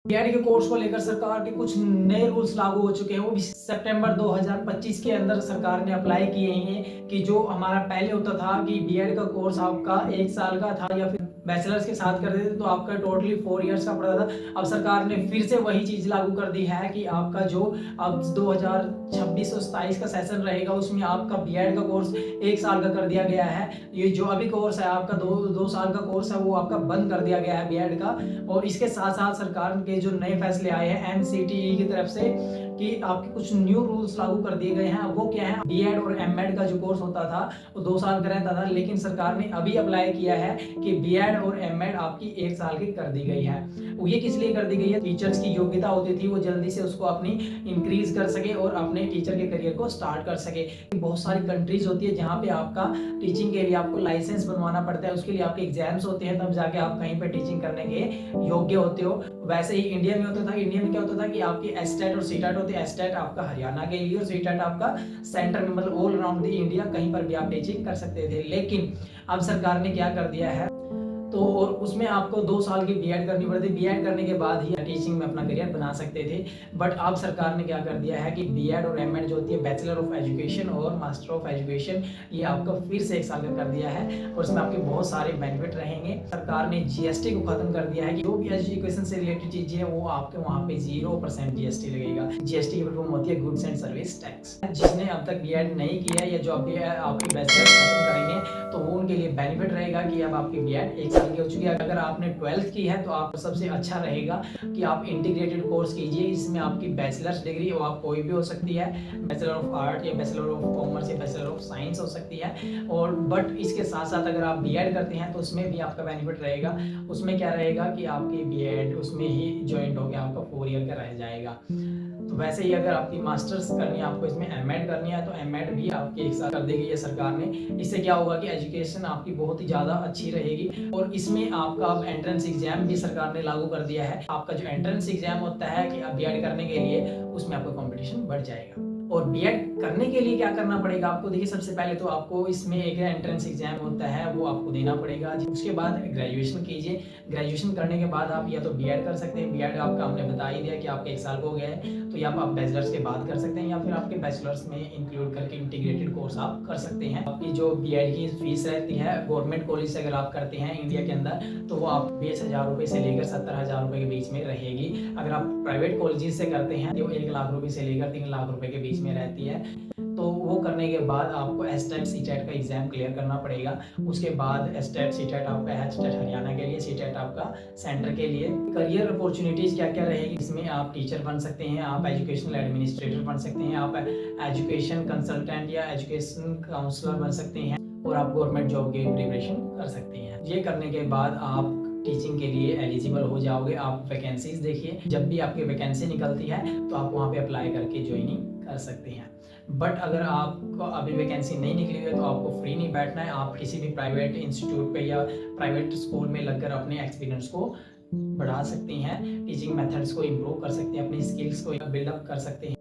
BEd के course को लेकर सरकार के कुछ नए रूल्स लागू हो चुके हैं। वो भी सितंबर 2025 के अंदर सरकार ने अप्लाई किए हैं कि जो हमारा पहले होता था कि बीएड का कोर्स आपका 1 साल का था या फिर बैचलर्स के साथ करते थे तो आपका टोटली 4 इयर्स का पड़ता था। अब सरकार ने फिर से वही चीज लागू कर दी है कि आपका जो अब 2026 और 27 का सेशन रहेगा उसमें आपका बीएड का कोर्स 1 साल का कर दिया गया है। ये जो अभी कोर्स है आपका दो साल का कोर्स है वो आपका बंद कर दिया गया है बीएड का। और इसके साथ साथ सरकार के जो नए फैसले आए हैं एनसीटीई की तरफ से कि आपके कुछ न्यू रूल्स लागू कर दिए गए हैं। वो क्या है, बीएड और एमएड का जो कोर्स होता था वो 2 साल का रहता था, लेकिन सरकार ने अभी अप्लाई किया है कि बीएड और एमएड आपकी 1 साल की कर दी गई है। ये किस लिए कर दी गई है, टीचर्स की योग्यता होती थी वो जल्दी से उसको अपनी इंक्रीज कर सके और अपने टीचर के करियर को स्टार्ट कर सके। बहुत सारी कंट्रीज होती है जहाँ पे आपका टीचिंग के लिए आपको लाइसेंस बनवाना पड़ता है, उसके लिए आपके एग्जाम्स होते हैं, तब जाके आप कहीं पे टीचिंग करने के योग्य होते हो। वैसे ही इंडिया में होता था। इंडिया में क्या होता था कि आपकी एस्टेट और सीटेट होती है। एस्टेट आपका हरियाणा के लिए और सीटेट आपका सेंटर में, मतलब ऑल अराउंड द इंडिया कहीं पर भी आप टीचिंग कर सकते थे। लेकिन अब सरकार ने क्या कर दिया है, तो और उसमें आपको 2 साल की बीएड करनी पड़ती है। बीएड करने के बाद ही टीचिंग में अपना करियर बना सकते थे। बट अब सरकार ने क्या कर दिया है कि बीएड और एमएड जो होती है, बैचलर ऑफ एजुकेशन और मास्टर ऑफ एजुकेशन, ये आपका फिर से 1 साल का कर दिया है और इसमें आपके बहुत सारे बेनिफिट रहेंगे। सरकार ने जीएसटी को खत्म कर दिया है कि जो भी एजुकेशन से रिलेटेड चीजें हैं वो आपके वहाँ पे 0% जीएसटी लगेगा। जीएसटी की फुल होती है गुड्स एंड सर्विस टैक्स। जिसने अब तक बीएड नहीं किया या जो अभी आपकी बैचलर खत्म करेंगे तो वो उनके लिए बेनिफिट रहेगा कि अब आपकी बीएड 1 साल की हो चुकी है। अगर आपने 12th की है तो आप सबसे अच्छा रहेगा कि आप इंटीग्रेटेड कोर्स कीजिए। इसमें आपकी बैचलर्स डिग्री और आप कोई भी हो सकती है, बैचलर ऑफ आर्ट या बैचलर ऑफ कॉमर्स या बैचलर ऑफ साइंस हो सकती है। और बट इसके साथ साथ अगर आप बीएड करते हैं तो उसमें भी आपका बेनिफिट रहेगा। उसमें क्या रहेगा कि आपकी बीएड उसमें ही ज्वाइंट हो गया, आपका 4 ईयर का रह जाएगा। तो वैसे ही अगर आपकी मास्टर्स करनी है, आपको इसमें एमएड करनी है तो एमएड भी आपकी 1 साल कर देगी ये सरकार ने। इससे क्या होगा कि एजुकेशन आपकी बहुत ही ज़्यादा अच्छी रहेगी। और इसमें आपका अब एंट्रेंस एग्जाम भी सरकार ने लागू कर दिया है। आपका जो एंट्रेंस एग्जाम होता है कि अब बीएड करने के लिए, उसमें आपका कंपटीशन बढ़ जाएगा। और बीएड करने के लिए क्या करना पड़ेगा आपको, देखिए सबसे पहले तो आपको इसमें एक एंट्रेंस एग्जाम होता है वो आपको देना पड़ेगा। उसके बाद ग्रेजुएशन कीजिए। ग्रेजुएशन करने के बाद आप या तो बीएड कर सकते हैं। बीएड आपका हमने बता ही दिया कि आपका 1 साल हो गया है तो या आप बैचलर्स के बाद कर सकते हैं या फिर आपके बैचलर्स में इंक्लूड करके इंटीग्रेटेड कोर्स आप कर सकते हैं। आपकी जो बीएड की फीस रहती है गवर्नमेंट कॉलेज से अगर आप करते हैं इंडिया के अंदर तो वो आप 20,000 रुपये से लेकर 70,000 रुपये के बीच में रहेगी। अगर आप प्राइवेट कॉलेज से करते हैं तो 1 लाख रुपये से लेकर 3 लाख रुपये के बीच में रहती है। तो वो करने के बाद आपको एसटेट सीटेट का एग्जाम क्लियर करना पड़ेगा। उसके बाद एसटेट सीटेट आपका है, एसटेट हरियाणा के लिए, सीटेट आपका सेंटर के लिए। करियर अपॉर्चुनिटीज क्या क्या रहेगी इसमें, आप टीचर बन सकते हैं, आप एजुकेशनल एडमिनिस्ट्रेटर बन सकते हैं, आप एजुकेशन कंसल्टेंट या एजुकेशन काउंसलर बन सकते हैं और आप गवर्नमेंट जॉब की प्रिपरेशन कर सकते हैं। ये करने के बाद आप टीचिंग के लिए एलिजिबल हो जाओगे। आप वैकेंसीज देखिए, जब भी आपकी वैकेंसी निकलती है तो आप वहाँ पे अप्लाई करके ज्वाइनिंग कर सकते हैं। बट अगर आपको अभी वैकेंसी नहीं निकली हुई है तो आपको फ्री नहीं बैठना है। आप किसी भी प्राइवेट इंस्टीट्यूट पे या प्राइवेट स्कूल में लगकर अपने एक्सपीरियंस को बढ़ा सकते हैं, टीचिंग मेथड्स को इम्प्रूव कर सकते हैं, अपनी स्किल्स को बिल्डअप कर सकते हैं।